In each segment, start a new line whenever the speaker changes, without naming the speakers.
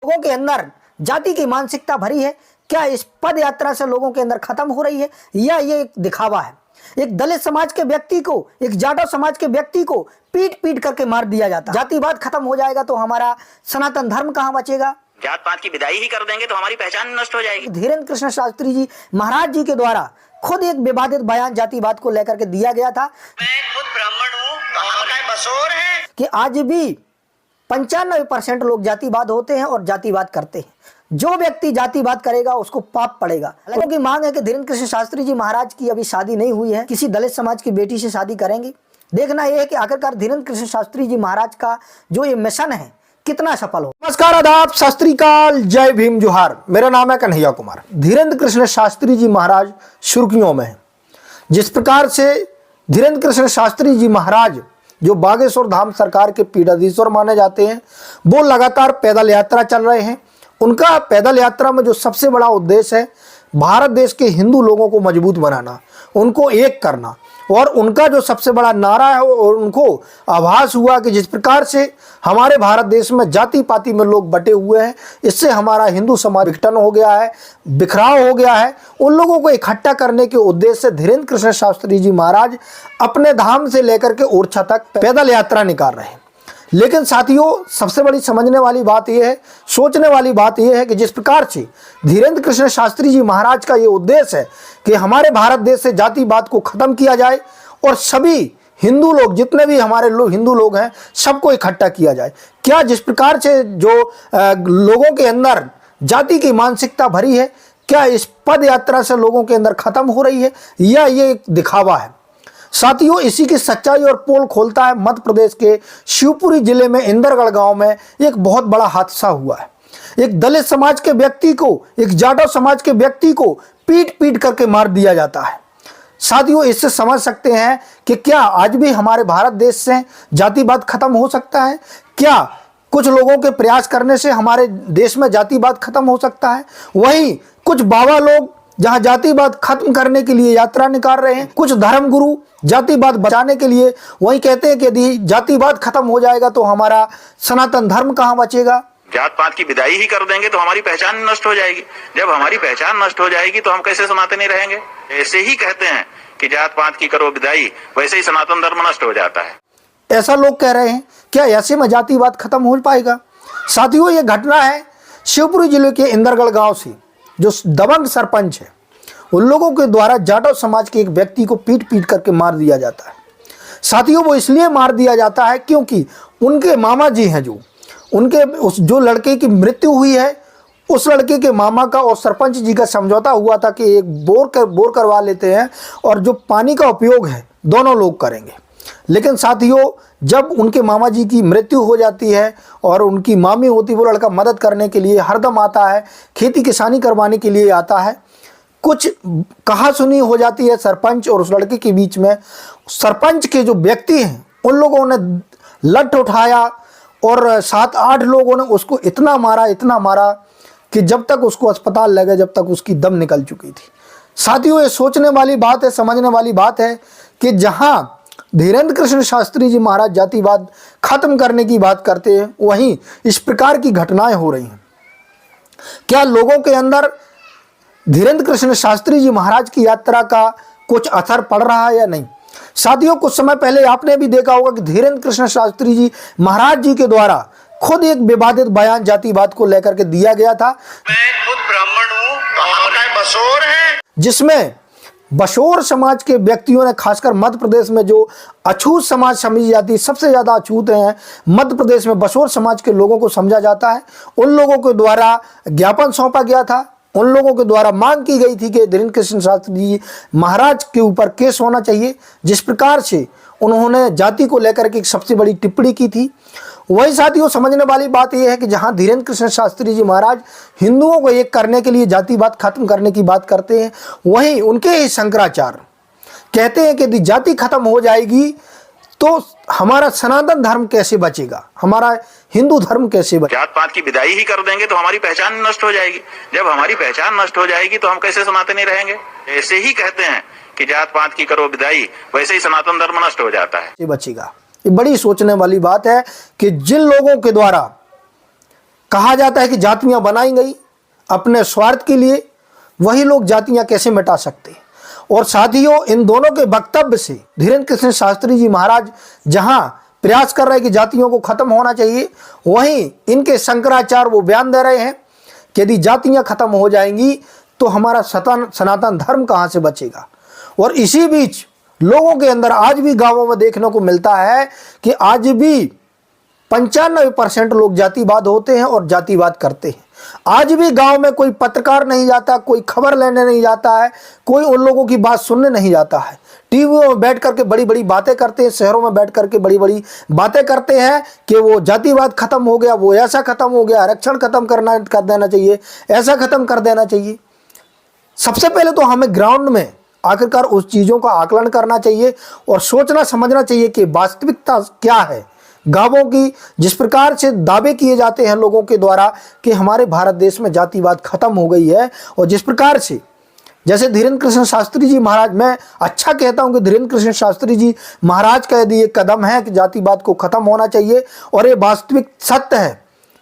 लोगों के अंदर जाति की मानसिकता भरी है। क्या इस पद यात्रा से लोगों के अंदर खत्म हो रही है या ये एक दिखावा है? एक दलित समाज के व्यक्ति को, एक जाटव समाज के व्यक्ति को पीट पीट करके मार दिया जाता है। जातिवाद खत्म हो जाएगा तो हमारा सनातन धर्म कहाँ बचेगा?
जात पात की विदाई ही कर देंगे तो हमारी पहचान नष्ट हो जाएगी।
धीरेन्द्र कृष्ण शास्त्री जी महाराज जी के द्वारा खुद एक विवादित बयान जातिवाद को लेकर के दिया गया था।
मैं खुद ब्राह्मण हूँ, बसोर है
कि आज भी 95% लोग जातिवाद होते हैं और जातिवाद करते हैं। जो व्यक्ति जातिवाद करेगा उसको पाप पड़ेगा। लोगों की मांग है कि धीरेन्द्र कृष्ण शास्त्री जी महाराज की अभी शादी नहीं हुई है, किसी दलित समाज की बेटी से शादी करेंगे। देखना यह है कि आखिरकार धीरेन्द्र कृष्ण शास्त्री जी महाराज का जो ये मिशन है कितना सफल हो। नमस्कार, आदाब, सत श्री अकाल, जय भीम, जोहार। मेरा नाम है कन्हैया कुमार। धीरेन्द्र कृष्ण शास्त्री जी महाराज सुर्खियों में है। जिस प्रकार से धीरेन्द्र कृष्ण शास्त्री जी महाराज जो बागेश्वर धाम सरकार के पीठाधीश्वर माने जाते हैं, वो लगातार पैदल यात्रा चल रहे हैं। उनका पैदल यात्रा में जो सबसे बड़ा उद्देश्य है भारत देश के हिंदू लोगों को मजबूत बनाना, उनको एक करना। और उनका जो सबसे बड़ा नारा है और उनको आभास हुआ कि जिस प्रकार से हमारे भारत देश में जाति पाति में लोग बटे हुए हैं, इससे हमारा हिंदू समाज विघटन हो गया है, बिखराव हो गया है। उन लोगों को इकट्ठा करने के उद्देश्य से धीरेन्द्र कृष्ण शास्त्री जी महाराज अपने धाम से लेकर के ओरछा तक पैदल यात्रा निकाल रहे हैं। लेकिन साथियों, सबसे बड़ी समझने वाली बात यह है, सोचने वाली बात यह है कि जिस प्रकार से धीरेन्द्र कृष्ण शास्त्री जी महाराज का ये उद्देश्य है कि हमारे भारत देश से जातिवाद को खत्म किया जाए और सभी हिंदू लोग, जितने भी हमारे हिंदू लोग हैं, सबको इकट्ठा किया जाए। क्या जिस प्रकार से जो लोगों के अंदर जाति की मानसिकता भरी है, क्या इस पद यात्रा से लोगों के अंदर खत्म हो रही है या ये एक दिखावा है? साथियों, इसी की सच्चाई और पोल खोलता है मध्य प्रदेश के शिवपुरी जिले में इंदरगढ़ गांव में एक बहुत बड़ा हादसा हुआ है। एक दलित समाज के व्यक्ति को, एक जाटव समाज के व्यक्ति को पीट पीट करके मार दिया जाता है। साथियों, इससे समझ सकते हैं कि क्या आज भी हमारे भारत देश से जातिवाद खत्म हो सकता है? क्या कुछ लोगों के प्रयास करने से हमारे देश में जातिवाद खत्म हो सकता है? वहीं कुछ बाबा लोग जहां जातिवाद खत्म करने के लिए यात्रा निकाल रहे हैं, कुछ धर्मगुरु जातिवाद बचाने के लिए वही कहते हैं कि यदि जातिवाद खत्म हो जाएगा तो हमारा सनातन धर्म कहां बचेगा?
जात पात की विदाई ही कर देंगे तो हमारी पहचान नष्ट हो जाएगी। जब हमारी पहचान नष्ट हो जाएगी तो हम कैसे सनातनी रहेंगे? ऐसे ही कहते हैं कि जात पात की करो विदाई, वैसे ही सनातन धर्म नष्ट हो जाता है।
ऐसा लोग कह रहे हैं। क्या ऐसे में जातिवाद खत्म हो पाएगा? साथियों, ये घटना है शिवपुरी जिले के इंदरगढ़ गांव से। जो दबंग सरपंच है, उन लोगों के द्वारा जाटव समाज के एक व्यक्ति को पीट पीट करके मार दिया जाता है। साथियों, वो इसलिए मार दिया जाता है क्योंकि उनके मामा जी हैं, जो लड़के की मृत्यु हुई है, उस लड़के के मामा का और सरपंच जी का समझौता हुआ था कि एक बोर करवा लेते हैं और जो पानी का उपयोग है दोनों लोग करेंगे। लेकिन साथियों, जब उनके मामा जी की मृत्यु हो जाती है और उनकी मामी होती, वो लड़का मदद करने के लिए हरदम आता है, खेती किसानी करवाने के लिए आता है। कुछ कहासुनी हो जाती है सरपंच और उस लड़के के बीच में। सरपंच के जो व्यक्ति हैं, उन लोगों ने लठ उठाया और 7-8 लोगों ने उसको इतना मारा कि जब तक उसको अस्पताल ले गए, जब तक उसकी दम निकल चुकी थी। साथियों, ये सोचने वाली बात है, समझने वाली बात है कि जहां धीरेन्द्र कृष्ण शास्त्री जी महाराज जातिवाद खत्म करने की बात करते हैं, वहीं इस प्रकार की घटनाएं हो रही हैं। क्या लोगों के अंदर धीरेन्द्र कृष्ण शास्त्री जी महाराज की यात्रा का कुछ असर पड़ रहा है या नहीं? साथियों, कुछ समय पहले आपने भी देखा होगा कि धीरेन्द्र कृष्ण शास्त्री जी महाराज जी के द्वारा खुद एक विवादित बयान जातिवाद को लेकर के दिया गया था।
मैं खुद ब्राह्मण हूँ, बसोर है,
जिसमें बसोर समाज के व्यक्तियों ने, खासकर मध्य प्रदेश में जो अछूत समाज समझी जाती है, सबसे ज्यादा अछूत हैं मध्य प्रदेश में बसोर समाज के लोगों को समझा जाता है। उन लोगों के द्वारा ज्ञापन सौंपा गया था। उन लोगों के द्वारा मांग की गई थी कि धीरेन्द्र कृष्ण शास्त्री जी महाराज के ऊपर केस होना चाहिए। जिस प्रकार से उन्होंने जाति को लेकर के एक सबसे बड़ी टिप्पणी की थी, वही साथियों, समझने वाली बात यह है कि जहां धीरेन्द्र कृष्ण शास्त्री जी महाराज हिंदुओं को एक करने के लिए, जातिवाद खत्म करने की बात करते हैं, वहीं उनके ही शंकराचार्य कहते हैं कि यदि जाति खत्म हो जाएगी तो हमारा सनातन धर्म कैसे बचेगा, हमारा हिंदू धर्म कैसे बचेगा?
जात पात की विदाई ही कर देंगे तो हमारी पहचान नष्ट हो जाएगी। जब हमारी पहचान नष्ट हो जाएगी तो हम कैसे सनातनी रहेंगे? ऐसे ही कहते हैं कि जात पात की करो विदाई, वैसे ही सनातन धर्म नष्ट हो जाता है।
बचेगा। ये बड़ी सोचने वाली बात है कि जिन लोगों के द्वारा कहा जाता है कि जातियां बनाई गई अपने स्वार्थ के लिए, वही लोग जातियां कैसे मिटा सकते हैं। और साथियों, इन दोनों के वक्तव्य से धीरेन्द्र कृष्ण शास्त्री जी महाराज जहां प्रयास कर रहे हैं कि जातियों को खत्म होना चाहिए, वहीं इनके शंकराचार्य वो बयान दे रहे हैं कि यदि जातियां खत्म हो जाएंगी तो हमारा सनातन धर्म कहां से बचेगा। और इसी बीच लोगों के अंदर आज भी गांवों में देखने को मिलता है कि आज भी 95% लोग जातिवाद होते हैं और जातिवाद करते हैं। आज भी गांव में कोई पत्रकार नहीं जाता, कोई खबर लेने नहीं जाता है, कोई उन लोगों की बात सुनने नहीं जाता है। टीवियों में बैठ करके बड़ी बड़ी बातें करते हैं, शहरों में बैठ करके बड़ी बड़ी बातें करते हैं कि वो जातिवाद खत्म हो गया, वो ऐसा खत्म हो गया, आरक्षण खत्म कर देना चाहिए, ऐसा खत्म कर देना चाहिए। सबसे पहले तो हमें ग्राउंड में आखिरकार उस चीज़ों का आकलन करना चाहिए और सोचना समझना चाहिए कि वास्तविकता क्या है। गांवों की जिस प्रकार से दावे किए जाते हैं लोगों के द्वारा कि हमारे भारत देश में जातिवाद खत्म हो गई है, और जिस प्रकार से जैसे धीरेन्द्र कृष्ण शास्त्री जी महाराज, मैं अच्छा कहता हूं कि धीरेन्द्र कृष्ण शास्त्री जी महाराज का यदि एक कदम है कि जातिवाद को खत्म होना चाहिए, और ये वास्तविक सत्य है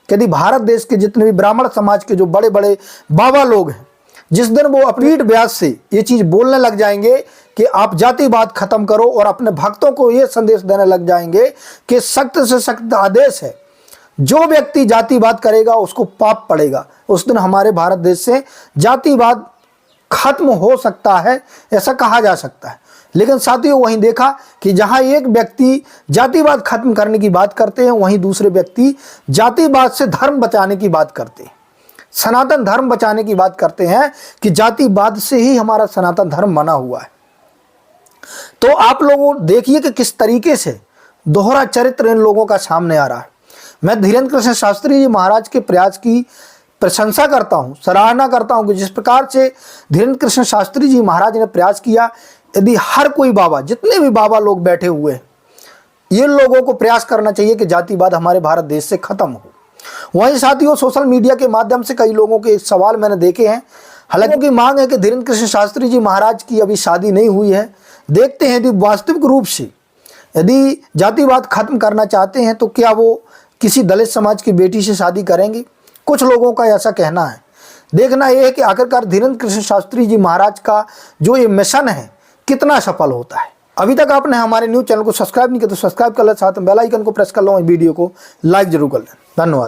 कि यदि भारत देश के जितने भी ब्राह्मण समाज के जो बड़े बड़े बाबा लोग हैं, जिस दिन वो अपनी व्यास से ये चीज़ बोलने लग जाएंगे कि आप जातिवाद खत्म करो, और अपने भक्तों को ये संदेश देने लग जाएंगे कि सख्त से सख्त आदेश है, जो व्यक्ति जातिवाद करेगा उसको पाप पड़ेगा, उस दिन हमारे भारत देश से जातिवाद खत्म हो सकता है, ऐसा कहा जा सकता है। लेकिन साथियों, वहीं देखा कि जहां एक व्यक्ति जातिवाद खत्म करने की बात करते हैं, वहीं दूसरे व्यक्ति जातिवाद से धर्म बचाने की बात करते हैं, सनातन धर्म बचाने की बात करते हैं कि जातिवाद से ही हमारा सनातन धर्म बना हुआ है। तो आप लोगों देखिए कि किस तरीके से दोहरा चरित्र इन लोगों का सामने आ रहा है। मैं धीरेन्द्र कृष्ण शास्त्री जी महाराज के प्रयास की प्रशंसा करता हूं, सराहना करता हूं कि जिस प्रकार से धीरेन्द्र कृष्ण शास्त्री जी महाराज ने प्रयास किया, यदि हर कोई बाबा, जितने भी बाबा लोग बैठे हुए हैं, ये लोगों को प्रयास करना चाहिए कि जातिवाद हमारे भारत देश से खत्म हो। वहीं साथियों, सोशल मीडिया के माध्यम से कई लोगों के सवाल मैंने देखे हैं। हालांकि उनकी मांग है कि धीरेन्द्र कृष्ण शास्त्री जी महाराज की अभी शादी नहीं हुई है। देखते हैं यदि वास्तविक रूप से यदि जातिवाद खत्म करना चाहते हैं तो क्या वो किसी दलित समाज की बेटी से शादी करेंगे। कुछ लोगों का ऐसा कहना है। देखना यह है कि आखिरकार धीरेन्द्र कृष्ण शास्त्री जी महाराज का जो ये मिशन है कितना सफल होता है। अभी तक आपने हमारे न्यूज़ चैनल को सब्सक्राइब नहीं किया तो सब्सक्राइब कर लें, साथ में बेल आइकन को प्रेस कर लो, वीडियो को लाइक जरूर कर लें। धन्यवाद।